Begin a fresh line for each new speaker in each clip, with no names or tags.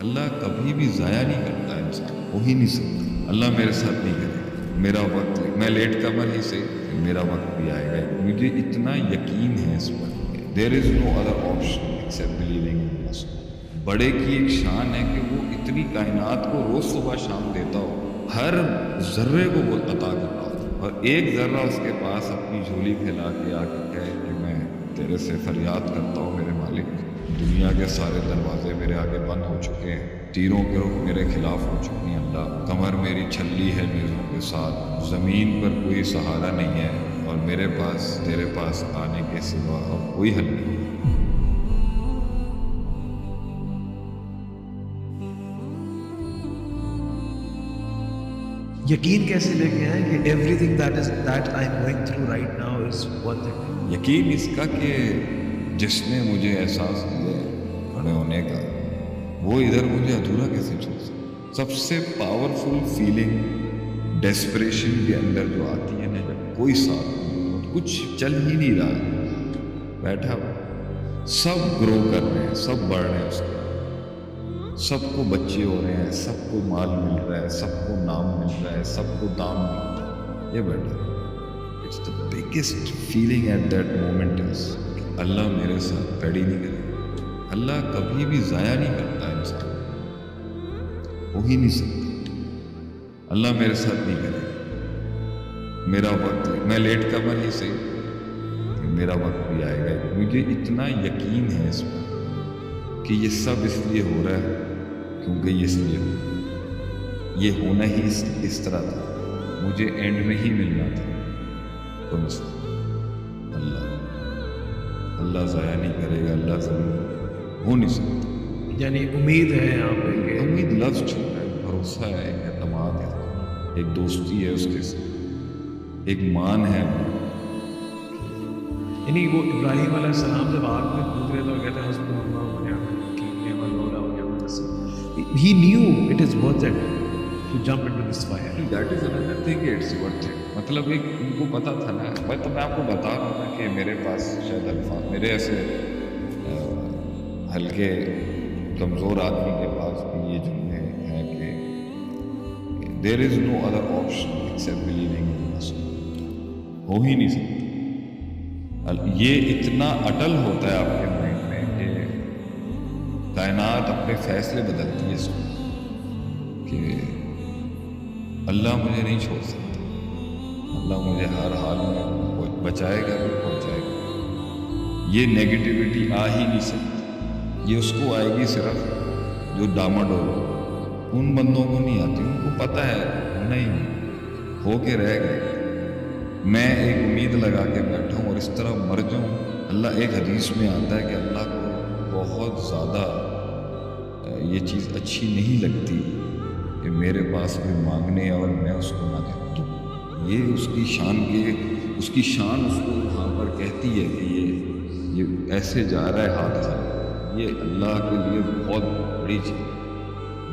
اللہ کبھی بھی ضائع نہیں کرتا انسان، ہو ہی نہیں سکتا۔ اللہ میرے ساتھ نہیں کرے گا، میرا وقت میں لیٹ کمر ہی سے میرا وقت بھی آئے گا، مجھے اتنا یقین ہے اس پر۔ There is no other option except believing in Allah. بڑے کی ایک شان ہے کہ وہ اتنی کائنات کو روز صبح شام دیتا ہو، ہر ذرے کو وہ عطا کرتا ہو، اور ایک ذرہ اس کے پاس اپنی جھولی پھیلا کے آ کے کہے کہ میں تیرے سے فریاد کرتا ہوں میرے مالک، دنیا کے سارے دروازے میرے آگے بند ہو چکے ہیں، تیروں کے رخ میرے خلاف ہو چکی ہیں اللہ، کمر میری چھلی ہے نیزوں کے ساتھ، زمین پر کوئی سہارا نہیں ہے، اور میرے پاس تیرے پاس آنے کے سوا اب کوئی حل نہیں۔
یقین کیسے لے کے آئے کہ every thing that I am going through right now is worth it?
یقین اس کا کہ جس نے مجھے احساس دیا کھڑے ہونے کا، وہ ادھر مجھے ادھورا کیسے چھوڑ سکتا؟ سب سے پاورفل فیلنگ ڈیسپریشن کے اندر جو آتی ہے نا، جب کوئی ساتھ نہیں، کچھ چل ہی نہیں رہا، بیٹھا سب گرو کر رہے ہیں، سب بڑھ رہے ہیں، اس کے سب کو بچے ہو رہے ہیں، سب کو مال مل رہا ہے، سب کو نام مل رہا ہے، سب کو دام مل رہا ہے، یہ بیٹھا it's the biggest feeling at that moment is کہ اللہ میرے ساتھ پیڑی نہیں کرے۔ اللہ کبھی بھی ضائع نہیں کرتا انسان، ہو ہی نہیں سکتا۔ اللہ میرے ساتھ نہیں کرے گا، میرا وقت میں لیٹ کمر ہی سے میرا وقت بھی آئے گا، مجھے اتنا یقین ہے اس پر کہ یہ سب اس لیے ہو رہا ہے کیونکہ یہ اس لیے ہو، یہ ہونا ہی اس طرح تھا، مجھے اینڈ میں ہی ملنا تھا۔ تو اللہ ضائع نہیں کرے گا، اللہ ضرور، ہو نہیں سکتا۔
یعنی امید ہے یہاں پہ کہ
امید لفظ چھوٹا ہے، بھروسہ ہے، ایک اعتماد ہے، ایک دوستی ہے اس کے ساتھ، ایک مان ہے۔
یعنی وہ ابراہیم علیہ السلام جب آگ میں کود رہے تو کہتے ہیں he knew it is worth it to jump into this fire.
That is another thing, it's worth it. مطلب ایک ان کو پتا تھا نا، میں آپ کو بتا رہا ہوں نا کہ میرے پاس شاید الفاظ، میرے ایسے ہلکے کمزور آدمی کے پاس بھی یہ جملے ہیں کہ there is no other option except believing in Allah، ہو ہی نہیں سکتا۔ یہ اتنا اٹل ہوتا ہے آپ کے مائنڈ میں کہ کائنات اپنے فیصلے بدلتی ہے اس کو کہ اللہ مجھے نہیں چھوڑ سکتا، اللہ مجھے ہر حال میں بچائے گا بھی پہنچائے گا۔ یہ نیگیٹیوٹی آ ہی نہیں سکتی، یہ اس کو آئے گی صرف جو ڈاماڈول، ان بندوں کو نہیں آتی، ان کو پتہ ہے نہیں ہو کے رہ گئے۔ میں ایک امید لگا کے بیٹھا ہوں اور اس طرح مر جاؤں۔ اللہ ایک حدیث میں آتا ہے کہ اللہ کو بہت زیادہ یہ چیز اچھی نہیں لگتی کہ میرے پاس کوئی مانگنے اور میں اس کو نہ دوں۔ یہ اس کی شان اس کو وہاں پر کہتی ہے کہ یہ ایسے جا رہا ہے ہاتھ سے، یہ اللہ کے لیے بہت بڑی چیز۔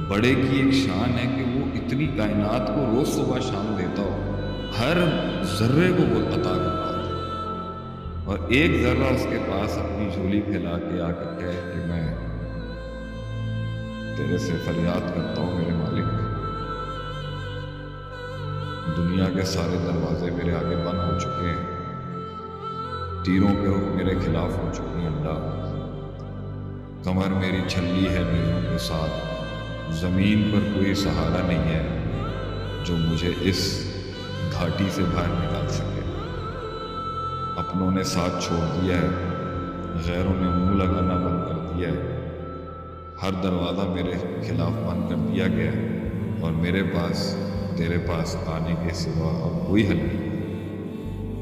بڑے کی ایک شان ہے کہ وہ اتنی کائنات کو روز صبح شام دیتا ہو، ہر ذرے کو وہ عطا کرتا ہو، اور ایک ذرہ اس کے پاس اپنی جھولی پھیلا کے آ کے کہے کہ میں تیرے سے فریاد کرتا ہوں میرے مالک، دنیا کے سارے دروازے میرے آگے بند ہو چکے ہیں، تیروں کے رخ میرے خلاف ہو چکی ہیں اللہ، کمر میری چھلی ہے نیزوں کے ساتھ، زمین پر کوئی سہارا نہیں ہے جو مجھے اس گھاٹی سے باہر نکال سکے۔ اپنوں نے ساتھ چھوڑ دیا ہے، غیروں نے منہ لگانا بند کر دیا ہے، ہر دروازہ میرے خلاف بند کر دیا گیا ہے، اور میرے پاس تیرے پاس آنے کے سوا اور کوئی حل نہیں۔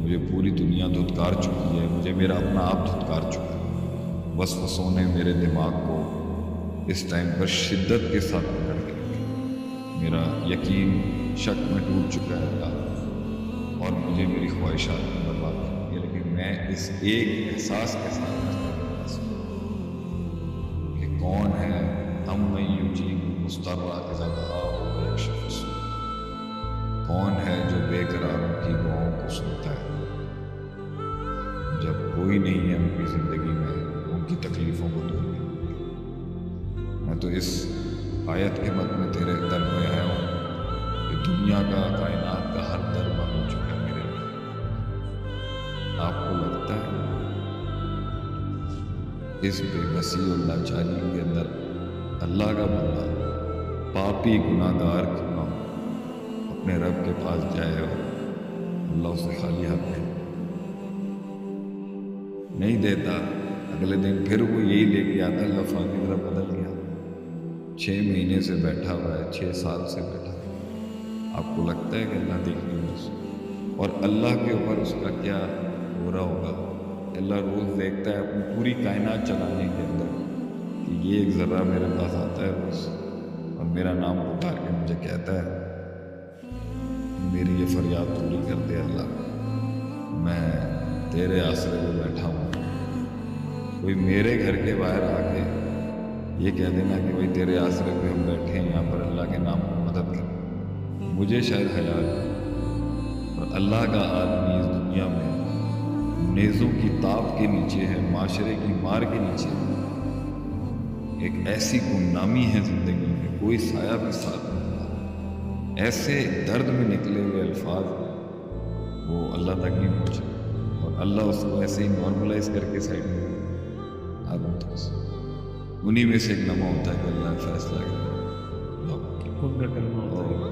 مجھے پوری دنیا دھتکار چکی ہے، مجھے میرا اپنا آپ دھتکار چکا ہے، وسوسوں نے میرے دماغ کو اس ٹائم پر شدت کے ساتھ پکڑ کے رکھا، میرا یقین شک میں ٹوٹ چکا ہے، اور مجھے میری خواہشات میں برباد کی ہے، لیکن میں اس ایک احساس کے ساتھ کہ کون ہے ہم میں یجیب مضطر اذا دعاہ ویکشف السوء، کون ہے جو بے قراروں کی دعاؤں کو سنتا ہے جب کوئی نہیں ہے ان کی زندگی میں ان کی تکلیفوں کو دور کرنے۔ میں تو اس آیت کے مت میں تیرے در پہ آیا ہوں کہ دنیا کا کائنات کا ہر در بند ہو چکا ہے میرے لیے. آپ کو لگتا ہے اس بے بسی اور لاچاری کے اندر اللہ کا بندہ پاپی گناہ گار کیوں نہ ہو اپنے رب کے پاس جائے اور اللہ اسے خالی ہاتھ دے؟ نہیں دیتا. اگلے دن پھر وہ یہی لے کے آتا ہے. لفظ کی طرف بدل گیا. 6 مہینے سے بیٹھا ہوا ہے, 6 سال سے بیٹھا ہوا ہے. آپ کو لگتا ہے کہ اللہ دیکھ لیں گے اسے؟ اور اللہ کے اوپر اس کا کیا ہو رہا ہوگا؟ اللہ روز دیکھتا ہے اپنی پوری کائنات چلانے کے اندر کہ یہ ایک ذرہ میرے پاس آتا ہے بس اور میرا نام پکار کے مجھے کہتا ہے میری یہ فریاد پوری کر دے اللہ, میں تیرے آسرے پہ بیٹھا ہوں. کوئی میرے گھر کے باہر آ کے یہ کہہ دینا کہ بھائی تیرے آسرے پہ ہم بیٹھے ہیں یہاں پر اللہ کے نام کو مدد کر, مجھے شاید خیال ہے. اور اللہ کا آدمی اس دنیا میں نیزوں کی تاب کے نیچے ہے, معاشرے کی مار کے نیچے ہے. ایک ایسی گمنامی ہے زندگی میں, کوئی سایہ بھی ساتھ نہیں دیتا. ایسے درد میں نکلے ہوئے الفاظ وہ اللہ تک نہیں پہنچے اور اللہ اس کو ایسے ہی نارملائز کر کے سائڈ میں آدمی تو انہی میں سے ایک نمہ ہوتا ہے کہ اللہ فیصلہ کرے.
کن کا کلمہ ہوتا ہے.